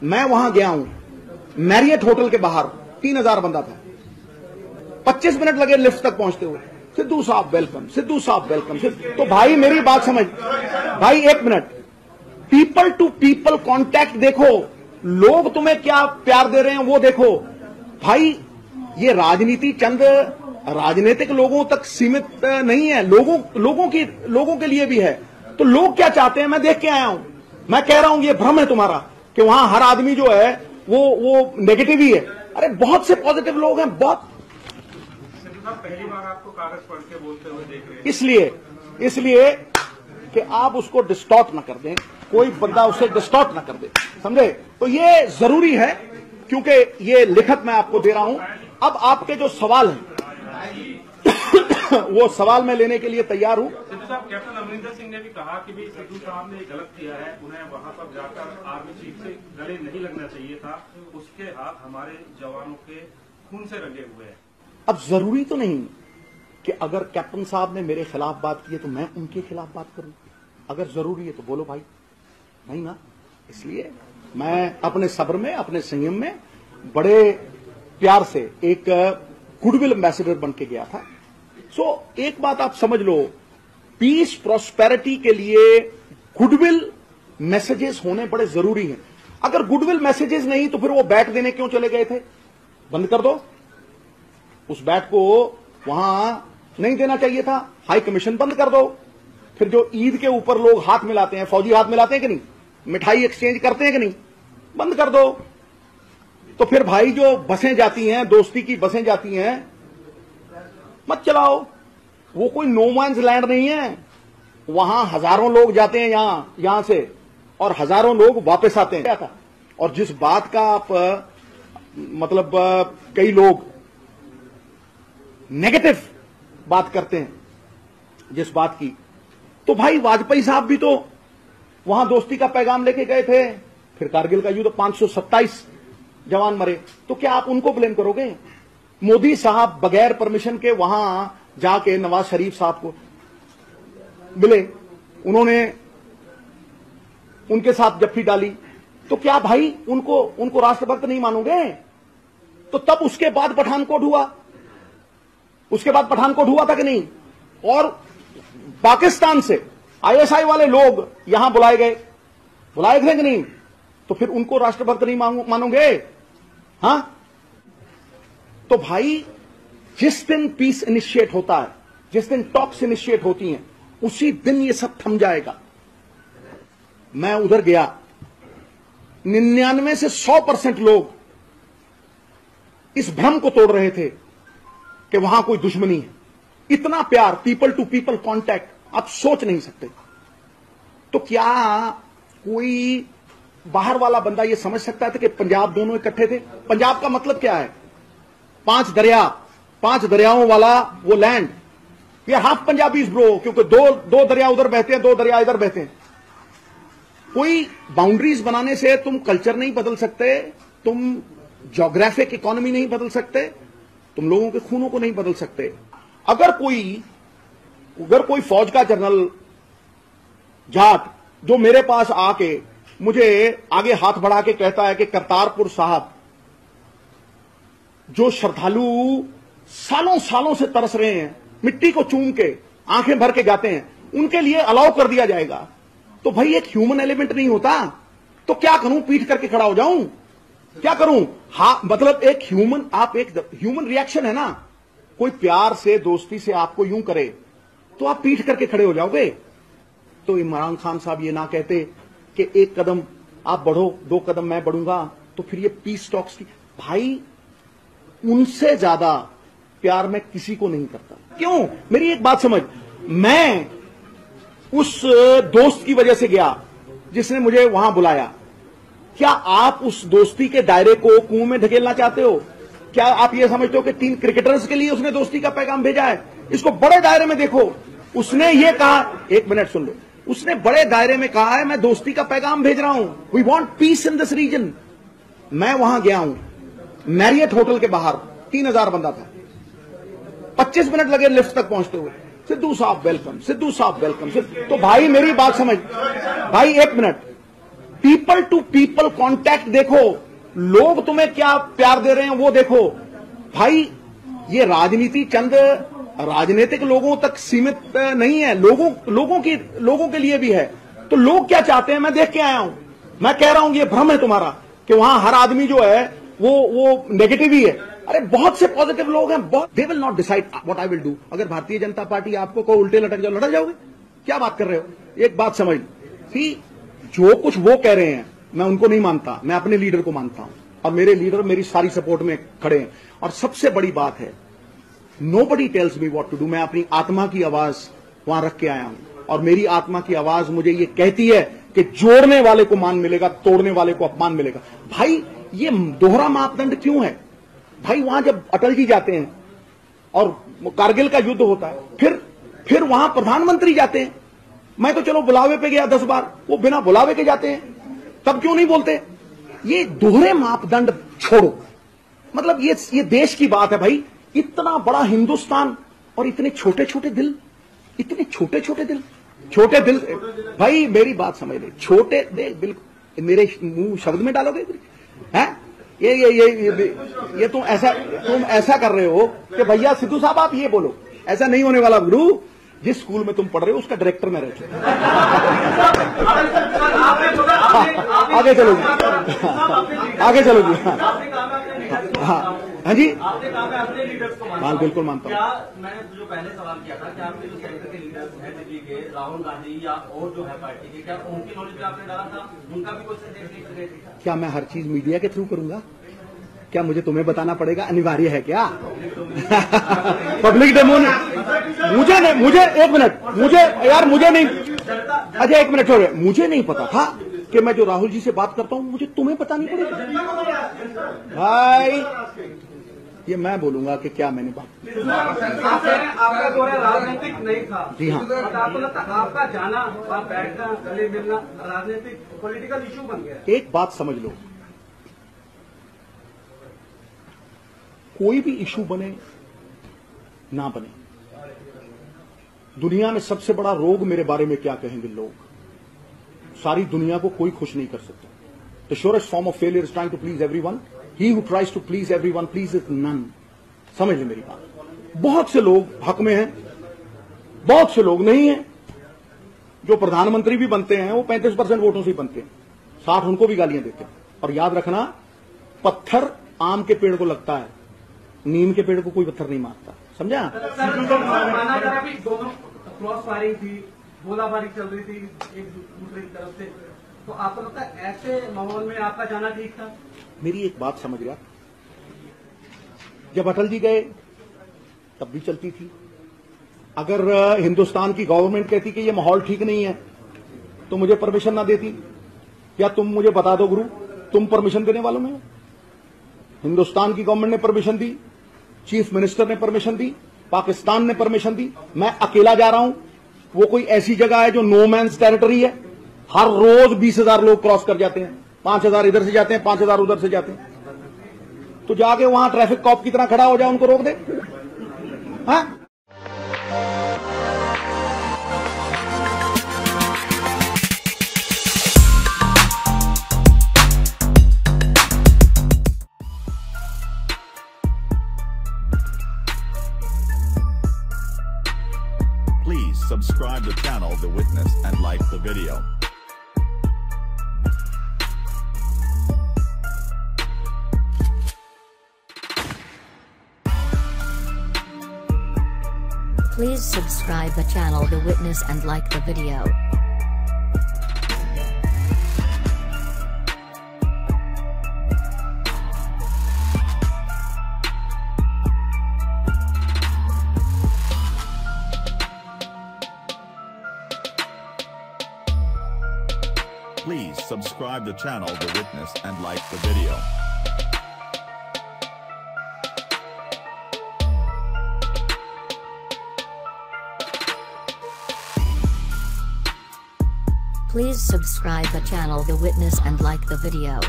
मैं वहां गया हूं, मैरियट होटल के बाहर 3000 बंदा था, 25 मिनट लगे लिफ्ट तक पहुंचते हुए। सिद्धू साहब वेलकम, सिद्धू साहब वेलकम। तो भाई मेरी बात समझ, भाई एक minute, people to people contact देखो, लोग तुम्हें क्या प्यार दे रहे हैं वो देखो। भाई ये राजनीति चंद राजनीतिक लोगों तक सीमित नहीं है, लोगों के लिए भी है। तो लोग क्या चाहते हैं मैं देख के आया हूं। मैं कह रहा हूं ये भ्रम है तुम्हारा कि वहां हर आदमी जो है वो नेगेटिव ही है। अरे बहुत से पॉजिटिव लोग हैं, बहुत। पहली बार आपको कागज पढ़ के बोलते हुए देख रहे हैं, इसलिए कि आप उसको डिस्टॉर्ट ना कर दें, कोई बंदा उसे डिस्टॉर्ट ना कर दे, समझे? तो ये जरूरी है क्योंकि ये लिखत मैं आपको दे रहा हूं। अब आपके जो सवाल हैं वो सवाल मैं लेने के लिए तैयार हूं। सिद्धू साहब, कैप्टन अमरिंदर सिंह ने भी कहा कि भाई सिद्धू साहब ने गलत किया है, उन्हें वहां पर जाकर आर्मी चीफ से गले नहीं लगना चाहिए था, उसके हाथ हमारे जवानों के खून से रंगे हुए हैं। अब जरूरी तो नहीं कि अगर कैप्टन साहब ने मेरे खिलाफ बात की है तो मैं उनके खिलाफ बात करूं। अगर जरूरी है तो बोलो भाई, नहीं ना। इसलिए मैं अपने सब्र में, अपने संयम में बड़े प्यार से एक गुडविल एम्बेसडर बन के गया था। सो एक बात आप समझ लो, पीस प्रॉस्पेरिटी के लिए गुडविल मैसेजेस होने बड़े जरूरी हैं। अगर गुडविल मैसेजेस नहीं तो फिर वो बैट देने क्यों चले गए थे? बंद कर दो, उस बैट को वहां नहीं देना चाहिए था, हाई कमीशन बंद कर दो। फिर जो ईद के ऊपर लोग हाथ मिलाते हैं, फौजी हाथ मिलाते हैं कि नहीं, मिठाई एक्सचेंज करते हैं कि नहीं, बंद कर दो। तो फिर भाई जो बसें जाती हैं, दोस्ती की बसें जाती हैं, मत चलाओ। वो कोई नो मैन्स लैंड नहीं है, वहां हजारों लोग जाते हैं यहां से और हजारों लोग वापस आते हैं। क्या था? और जिस बात का आप मतलब कई लोग नेगेटिव बात करते हैं जिस बात की, तो भाई वाजपेयी साहब भी तो वहां दोस्ती का पैगाम लेके गए थे। फिर कारगिल का युद्ध 527 जवान मरे, तो क्या आप उनको ब्लेम करोगे? मोदी साहब बगैर परमिशन के वहां जाके नवाज शरीफ साहब को मिले, उन्होंने उनके साथ जफ्फी डाली, तो क्या भाई उनको राष्ट्रभक्त नहीं मानोगे? तो तब उसके बाद पठानकोट हुआ, उसके बाद पठानकोट हुआ था कि नहीं? और पाकिस्तान से आईएसआई वाले लोग यहां बुलाए थे कि नहीं? तो फिर उनको राष्ट्रभक्त नहीं मानोगे? हां? तो भाई जिस दिन पीस इनिशिएट होता है, जिस दिन टॉक्स इनिशिएट होती हैं, उसी दिन ये सब थम जाएगा। मैं उधर गया, 99 से 100% लोग इस भ्रम को तोड़ रहे थे कि वहां कोई दुश्मनी है। इतना प्यार, पीपल टू पीपल कांटेक्ट आप सोच नहीं सकते। तो क्या कोई बाहर वाला बंदा यह समझ सकता था कि पंजाब दोनों इकट्ठे थे? पंजाब का मतलब क्या है? 5 दरियाओं वाला वो लैंड। ये हाफ पंजाबीज ब्रो, क्योंकि दो दरिया उधर बहते हैं, 2 दरिया इधर बहते हैं। कोई बाउंड्रीज बनाने से तुम कल्चर नहीं बदल सकते, तुम ज्योग्राफिक इकोनॉमी नहीं बदल सकते, तुम लोगों के खूनों को नहीं बदल सकते। अगर कोई फौज का जनरल जाट जो मेरे पास आके मुझे आगे हाथ बढ़ा के कहता है कि करतारपुर साहब, जो श्रद्धालु सालों से तरस रहे हैं, मिट्टी को चूम के आंखें भर के जाते हैं, उनके लिए अलाउ कर दिया जाएगा, तो भाई एक ह्यूमन एलिमेंट नहीं होता? तो क्या करूं? पीठ करके खड़ा हो जाऊं? क्या करूं? हाँ, मतलब एक ह्यूमन रिएक्शन है ना। कोई प्यार से, दोस्ती से आपको यूं करे तो आप पीठ करके खड़े हो जाओगे। तो इमरान खान साहब ये ना कहते कि 1 कदम आप बढ़ो, 2 कदम मैं बढ़ूंगा, तो फिर ये पीस टॉक्स की। भाई उनसे ज्यादा प्यार मैं किसी को नहीं करता। क्यों? मेरी एक बात समझ, मैं उस दोस्त की वजह से गया जिसने मुझे वहां बुलाया। क्या आप उस दोस्ती के दायरे को कुएं में ढकेलना चाहते हो? क्या आप ये समझते हो कि 3 क्रिकेटर्स के लिए उसने दोस्ती का पैगाम भेजा है? इसको बड़े दायरे में देखो। उसने ये कहा, 1 मिनट सुन लो, उसने बड़े दायरे में कहा है मैं दोस्ती का पैगाम भेज रहा हूं, we want peace in this region. मैं वहां गया हूं, मैरियट होटल के बाहर 3000 बंदा था, 25 मिनट लगे लिफ्ट तक पहुंचते हुए। सिद्धू साहब वेलकम, सिद्धू साहब वेलकम। तो भाई मेरी बात समझ, भाई एक minute, people to people contact देखो, लोग तुम्हें क्या प्यार दे रहे हैं वो देखो। भाई ये राजनीति चंद राजनीतिक लोगों तक सीमित नहीं है, लोगों के लिए भी है। तो लोग क्या चाहते हैं मैं देख के आया हूं। मैं कह रहा हूं ये भ्रम है तुम्हारा कि वहां हर आदमी जो है वो नेगेटिव ही है। अरे बहुत से पॉजिटिव लोग हैं, बहुत। They will not decide what I will do. अगर भारतीय जनता पार्टी आपको को उल्टे लटक जाओ, लटक जाओगे? क्या बात कर रहे हो? एक बात समझ कि जो कुछ वो कह रहे हैं मैं उनको नहीं मानता, मैं अपने लीडर को मानता हूं और मेरे लीडर मेरी सारी सपोर्ट में खड़े हैं। और सबसे बड़ी बात है, nobody tells me what to do. मैं अपनी आत्मा की आवाज वहां रख के आया हूं और मेरी आत्मा की आवाज मुझे ये कहती है कि जोड़ने वाले को मान मिलेगा, तोड़ने वाले को अपमान मिलेगा। भाई ये दोहरा मापदंड क्यों है? भाई वहां जब अटल जी जाते हैं और कारगिल का युद्ध होता है, फिर वहां प्रधानमंत्री जाते हैं। मैं तो चलो बुलावे पे गया 10 बार, वो बिना बुलावे के जाते हैं, तब क्यों नहीं बोलते? ये दोहरे मापदंड छोड़ो। मतलब ये देश की बात है भाई, इतना बड़ा हिंदुस्तान और इतने छोटे छोटे दिल, इतने छोटे छोटे दिल। भाई मेरी बात समझ ले, छोटे दे बिल्कुल। मेरे मुंह शब्द में डालोगे हैं? ये तुम ऐसा कर रहे हो कि भैया सिद्धू साहब आप ये बोलो। ऐसा नहीं होने वाला गुरु। जिस स्कूल में तुम पढ़ रहे हो उसका डायरेक्टर मैं रह चुका। आगे चलोगी, आगे चलोगी। हाँ जी, हाँ बिल्कुल मानता हूँ। मैंने जो पहले सवाल किया था कि आपके जो सेंटर के लीडर्स हैं दिल्ली के, राहुल गांधी या और जो है पार्टी के, क्या उनकी नॉलेज पे आपने डाला था? उनका भी कोई संदेश लेकर गए थे? क्या मैं हर चीज मीडिया के थ्रू करूंगा? क्या मुझे तुम्हें बताना पड़ेगा? अनिवार्य है क्या? पब्लिक डेमो मुझे एक मिनट, मुझे नहीं, अच्छा एक मिनट छोड़े, मुझे नहीं पता था कि मैं जो राहुल जी से बात करता हूं मुझे तुम्हें बतानी पड़ेगी। भाई ये मैं बोलूंगा कि क्या मैंने बात। आपका जो है राजनीतिक नहीं था। जी हाँ, आपको लगता आपका जाना, बैठना, गले मिलना राजनीतिक पॉलिटिकल इशू बन गया? एक बात समझ लो, कोई भी इशू बने ना बने, दुनिया में सबसे बड़ा रोग मेरे बारे में क्या कहेंगे लोग? सारी दुनिया को कोई खुश नहीं कर सकता। The surest form of failure is trying to please everyone. He who tries to please everyone pleases none. समझ ले मेरी बात। बहुत से लोग हक में हैं, बहुत से लोग नहीं हैं। जो प्रधानमंत्री भी बनते हैं वो 35% वोटों से ही बनते हैं, 60 उनको भी गालियां देते हैं। और याद रखना, पत्थर आम के पेड़ को लगता है, नीम के पेड़ को कोई पत्थर नहीं मारता। समझा? दोनों क्रॉस फायरिंग थी, गोलाबारी चल रही थी एक दूसरे की तरफ से, तो आपको लगता है ऐसे माहौल में आपका जाना ठीक था? मेरी एक बात समझ गया, जब अटल जी गए तब भी चलती थी। अगर हिंदुस्तान की गवर्नमेंट कहती कि ये माहौल ठीक नहीं है तो मुझे परमिशन ना देती। या तुम मुझे बता दो गुरु, तुम परमिशन देने वालों में हो? हिंदुस्तान की गवर्नमेंट ने परमिशन दी, चीफ मिनिस्टर ने परमिशन दी, पाकिस्तान ने परमिशन दी, मैं अकेला जा रहा हूं। वो कोई ऐसी जगह है जो नो मैंस टेरिटरी है? हर रोज 20,000 लोग क्रॉस कर जाते हैं, 5,000 इधर से जाते हैं, 5,000 उधर से जाते हैं। तो जाके वहां ट्रैफिक कॉप की तरह खड़ा हो जाए, उनको रोक दे। हाँ? Please subscribe the channel The Witness and like the video. Please subscribe the channel The Witness and like the video. Please subscribe the channel The Witness and like the video. Please subscribe the channel The Witness and like the video.